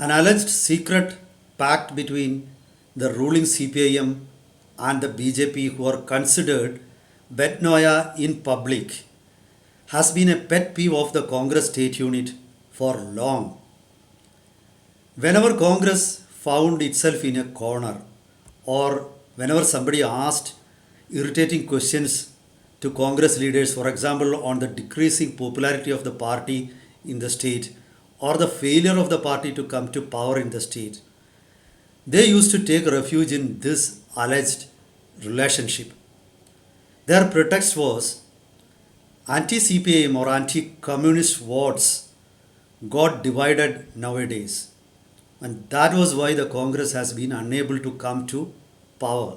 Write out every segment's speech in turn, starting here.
An alleged secret pact between the ruling CPIM and the BJP, who are considered Betnoya in public, has been a pet peeve of the Congress state unit for long. Whenever Congress found itself in a corner, or whenever somebody asked irritating questions to Congress leaders, for example, on the decreasing popularity of the party in the state or the failure of the party to come to power in the state, they used to take refuge in this alleged relationship. Their pretext was anti CPIM or anti communist votes got divided nowadays, and that was why the Congress has been unable to come to power.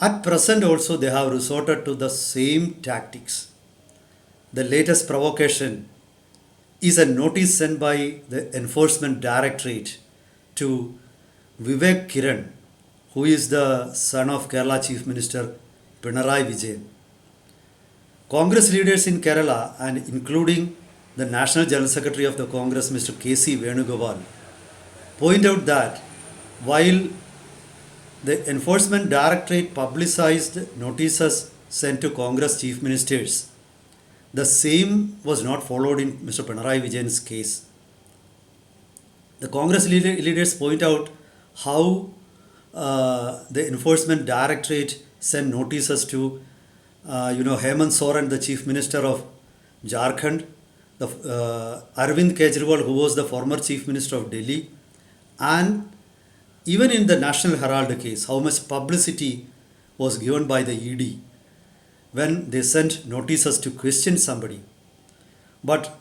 At present, also, they have resorted to the same tactics. The latest provocation is a notice sent by the Enforcement Directorate to Vivek Kiran, who is the son of Kerala Chief Minister Pinarayi Vijayan. Congress leaders in Kerala, and including the National General Secretary of the Congress, Mr. K.C. Venugopal, point out that while the Enforcement Directorate publicized notices sent to Congress chief ministers, the same was not followed in Mr. Pinarayi Vijayan's case. The Congress leaders point out how the Enforcement Directorate sent notices to Hemant Soren, the Chief Minister of Jharkhand, the Arvind Kejriwal, who was the former Chief Minister of Delhi, and even in the National Herald case, how much publicity was given by the ED when they sent notices to question somebody. But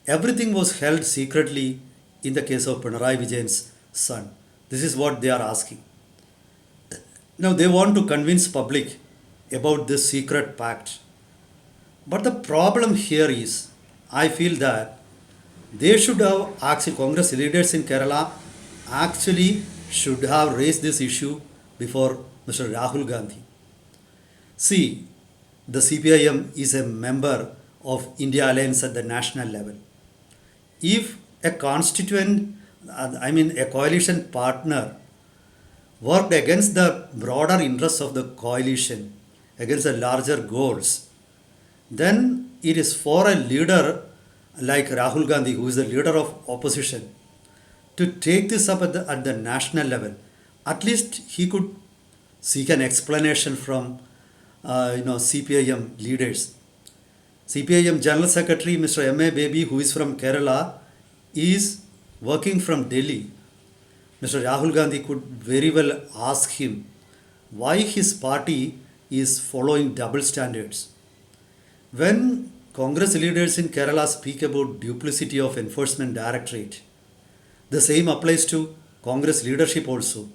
everything was held secretly in the case of Pinarayi Vijayan's son. This is what they are asking. Now they want to convince public about this secret pact. But the problem here is, I feel that they should have actually, Congress leaders in Kerala actually should have raised this issue before Mr. Rahul Gandhi. See, the CPIM is a member of India Alliance at the national level. If a a coalition partner worked against the broader interests of the coalition, against the larger goals, then it is for a leader like Rahul Gandhi, who is the leader of opposition, to take this up at the national level. At least he could seek an explanation from CPIM leaders. CPIM General Secretary Mr. M.A. Baby, who is from Kerala, is working from Delhi. Mr. Rahul Gandhi could very well ask him why his party is following double standards. When Congress leaders in Kerala speak about duplicity of Enforcement Directorate, the same applies to Congress leadership also.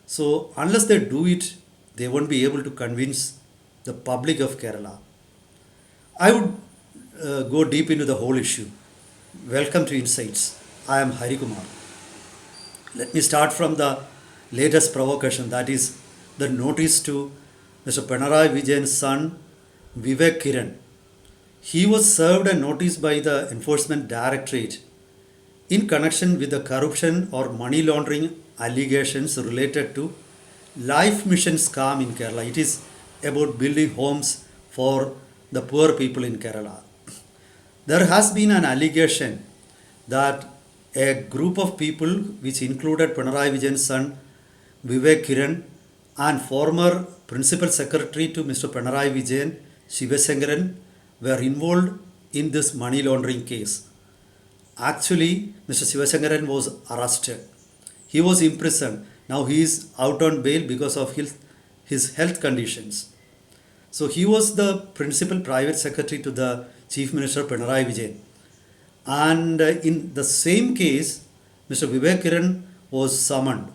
So unless they do it, they won't be able to convince the public of Kerala. I would go deep into the whole issue. Welcome to Insights. I am Hari Kumar. Let me start from the latest provocation, that is the notice to Mr. Pinarayi Vijayan's son Vivek Kiran. He was served a notice by the Enforcement Directorate in connection with the corruption or money laundering allegations related to Life Mission scam in Kerala. It is about building homes for the poor people in Kerala. There has been an allegation that a group of people, which included Pinarayi Vijayan's son Vivek Kiran and former Principal Secretary to Mr. Pinarayi Vijayan, Shivashankaran, were involved in this money laundering case. Actually, Mr. Shivashankaran was arrested. He was imprisoned. Now he is out on bail because of his health conditions. So he was the principal private secretary to the Chief Minister Pinarayi Vijayan. And in the same case, Mr. Vivek Kiran was summoned,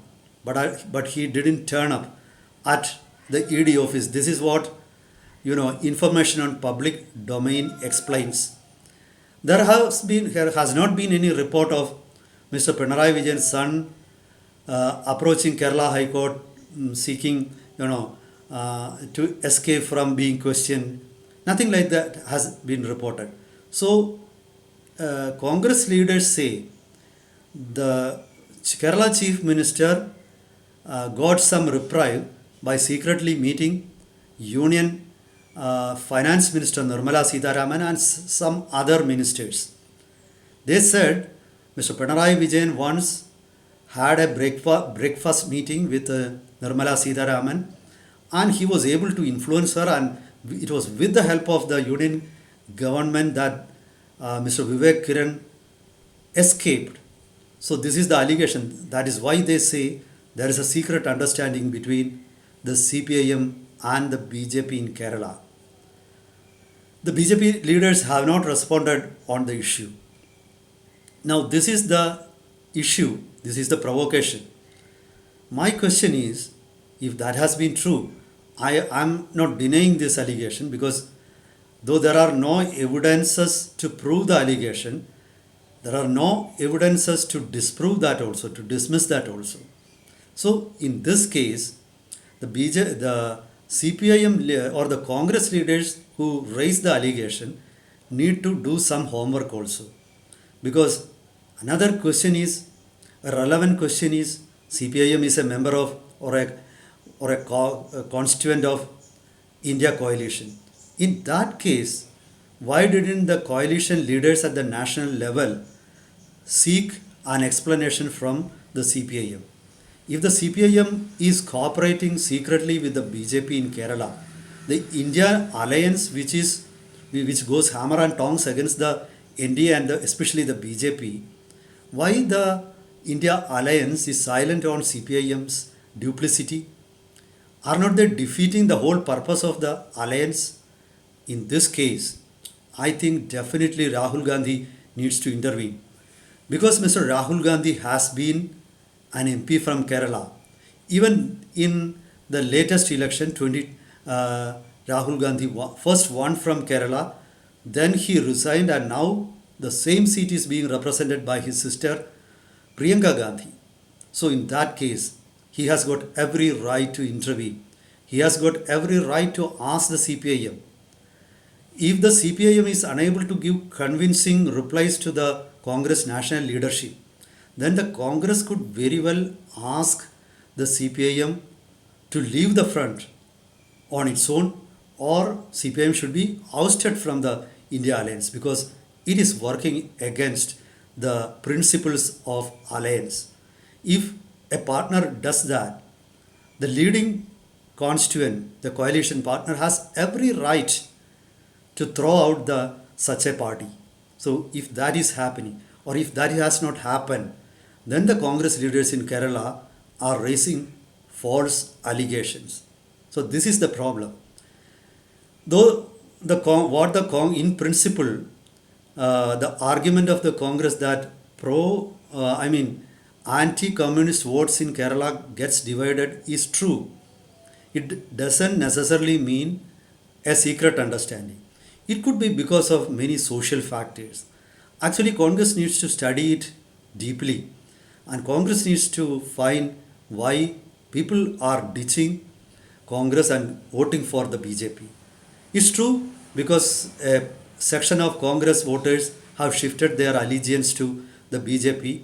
but he didn't turn up at the ED office. This is what information on public domain explains. There has not been any report of Mr. Pinarayi Vijayan's son approaching Kerala High Court seeking to escape from being questioned. Nothing like that has been reported. So Congress leaders say the Kerala Chief Minister got some reprieve by secretly meeting Union Finance Minister Nirmala Sitharaman and some other ministers. They said Mr. Pinarayi Vijayan once had a breakfast meeting with Nirmala Sitharaman, and he was able to influence her, and it was with the help of the union government that Mr. Vivek Kiran escaped. So this is the allegation. That is why they say there is a secret understanding between the CPIM and the BJP in Kerala. The BJP leaders have not responded on the issue. Now this is the issue, this is the provocation. My question is, if that has been true, I am not denying this allegation, because though there are no evidences to prove the allegation, there are no evidences to disprove that also, to dismiss that also. So in this case, the CPIM or the Congress leaders who raised the allegation need to do some homework also. Because another question is, a relevant question is, CPIM is a member of or a constituent of India coalition. In that case, why didn't the coalition leaders at the national level seek an explanation from the CPIM? If the CPIM is cooperating secretly with the BJP in Kerala, the India alliance which goes hammer and tongs against the NDA and especially the BJP, why the India alliance is silent on CPIM's duplicity? Are not they defeating the whole purpose of the alliance? In this case, I think definitely Rahul Gandhi needs to intervene, because Mr. Rahul Gandhi has been an MP from Kerala. Even in the latest election, Rahul Gandhi first won from Kerala, then he resigned, and now the same seat is being represented by his sister Priyanka Gandhi. So in that case, he has got every right to intervene. He has got every right to ask the CPIM. If the CPIM is unable to give convincing replies to the Congress national leadership, then the Congress could very well ask the CPIM to leave the front on its own, or CPIM should be ousted from the India alliance, because it is working against the principles of alliance. If a partner does that, the leading constituent, the coalition partner, has every right to throw out such a party. So if that is happening, or if that has not happened, then the Congress leaders in Kerala are raising false allegations. So this is the problem. Though in principle, the argument of the Congress that anti-communist votes in Kerala gets divided is true. It doesn't necessarily mean a secret understanding. It could be because of many social factors. Actually, Congress needs to study it deeply, and Congress needs to find why people are ditching Congress and voting for the BJP. It's true because a section of Congress voters have shifted their allegiance to the BJP,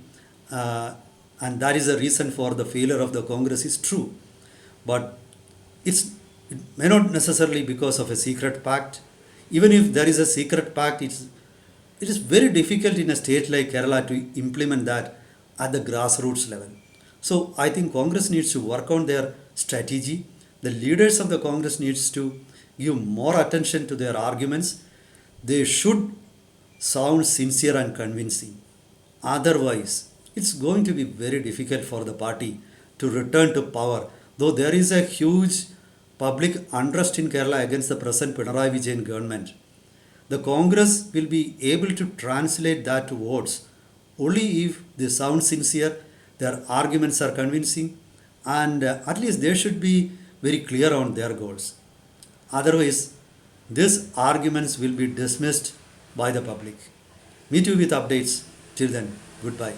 and that is the reason for the failure of the Congress is true. But it may not necessarily because of a secret pact. Even if there is a secret pact, it is very difficult in a state like Kerala to implement that at the grassroots level. So I think Congress needs to work on their strategy. The leaders of the Congress needs to give more attention to their arguments. They should sound sincere and convincing. Otherwise, it's going to be very difficult for the party to return to power. Though there is a huge public unrest in Kerala against the present Pinarayi Vijayan government, the Congress will be able to translate that to votes only if they sound sincere, their arguments are convincing, and at least they should be very clear on their goals. Otherwise, these arguments will be dismissed by the public. Meet you with updates. Till then, goodbye.